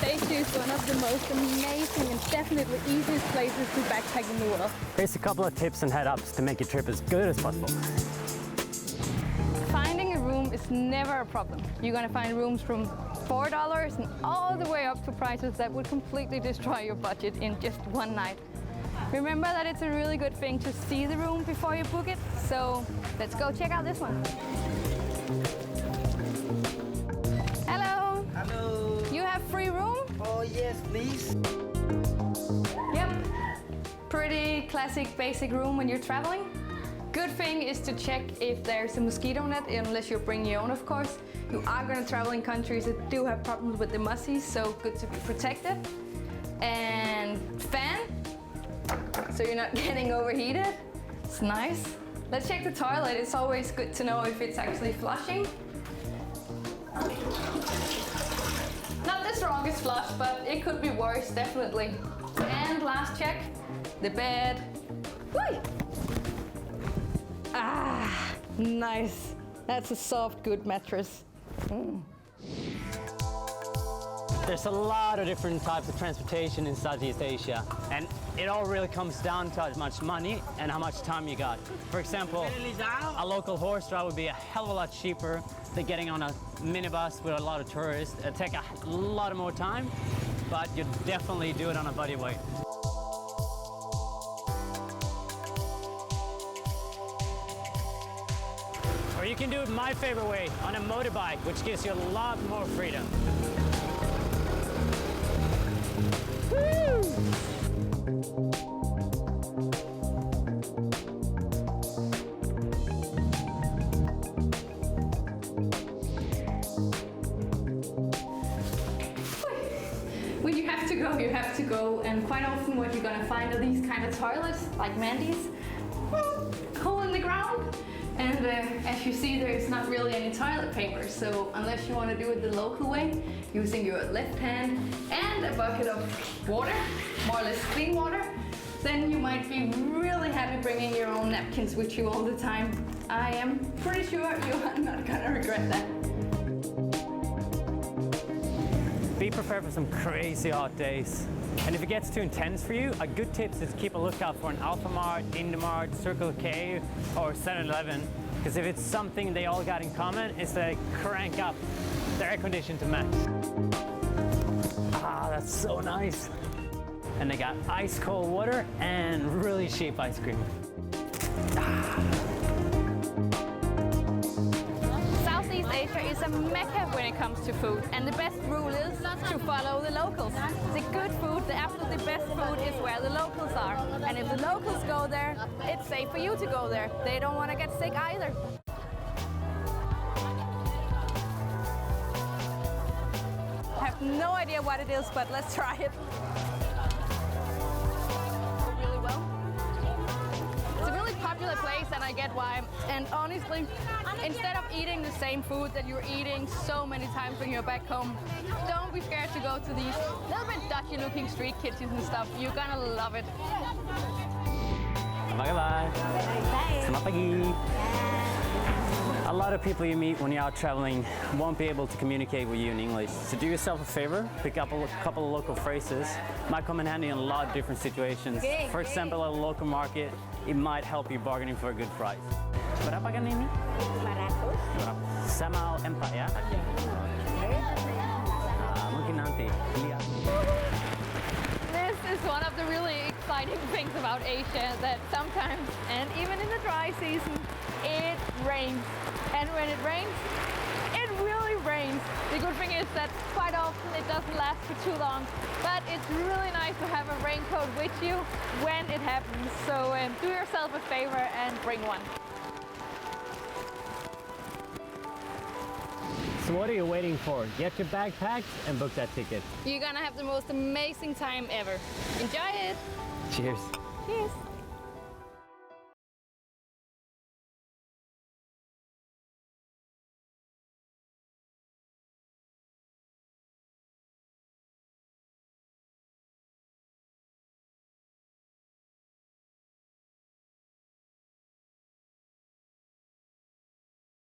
Asia is one of the most amazing and definitely easiest places to backpack in the world. Here's a couple of tips and head-ups to make your trip as good as possible. Finding a room is never a problem. You're gonna find rooms from $4 and all the way up to prices that would completely destroy your budget in just one night. Remember that it's a really good thing to see the room before you book it, so let's go check out this one. Hello! Hello! You have free room? Oh yes, please. Yep. Pretty classic basic room when you're traveling. Good thing is to check if there's a mosquito net, unless you're bringing your own, of course. You are going to travel in countries that do have problems with the mussies, so good to be protected. And fan, so you're not getting overheated. It's nice. Let's check the toilet. It's always good to know if it's actually flushing. Not the strongest flush, but it could be worse, definitely. And last check, the bed. Whee! Ah, nice. That's a soft, good mattress. There's a lot of different types of transportation in Southeast Asia, and it all really comes down to how much money and how much time you got. For example, a local horse ride would be a hell of a lot cheaper than getting on a minibus with a lot of tourists. It'd take a lot more time, but you'd definitely do it on a buddy way. Or you can do it my favorite way, on a motorbike, which gives you a lot more freedom. Woo! When you have to go, you have to go. And quite often what you're gonna find are these kind of toilets, like Mandy's, hole in the ground. And as you see, there's not really any toilet paper, so unless you want to do it the local way, using your left hand and a bucket of water, more or less clean water, then you might be really happy bringing your own napkins with you all the time. I am pretty sure you are not gonna regret that. Be prepared for some crazy hot days. And if it gets too intense for you, a good tip is to keep a lookout for an Alphamart, Indimart, Circle K, or 7-Eleven. Because if it's something they all got in common, it's to crank up the air condition to max. Ah, that's so nice. And they got ice cold water and really cheap ice cream. Southeast Asia is a mecca when it comes to food, and the best rule is to follow the locals. The good food, the absolutely best food is where the locals are. And if the locals go there, it's safe for you to go there. They don't want to get sick either. I have no idea what it is, but let's try it. Really well. It's a really popular place, and I get why. And honestly, instead of eating the same food that you're eating so many times when you're back home, don't be scared to go to these little bit Dutchy looking street kitchens and stuff. You're gonna love it. Bye-bye. Selamat pagi. A lot of people you meet when you're out traveling won't be able to communicate with you in English. So do yourself a favor, pick up a couple of local phrases. Might come in handy in a lot of different situations. For example, at a local market, it might help you bargaining for a good price. Berapa kan ini? 500. Sama empat ya? Mungkin nanti lihat. This is one of the really exciting things about Asia, that sometimes, and even in the dry season, it rains. And when it rains, it really rains. The good thing is that quite often it doesn't last for too long, but it's really nice to have a raincoat with you when it happens. So do yourself a favor and bring one. So what are you waiting for? Get your bag packed and book that ticket. You're gonna have the most amazing time ever. Enjoy it! Cheers. Cheers!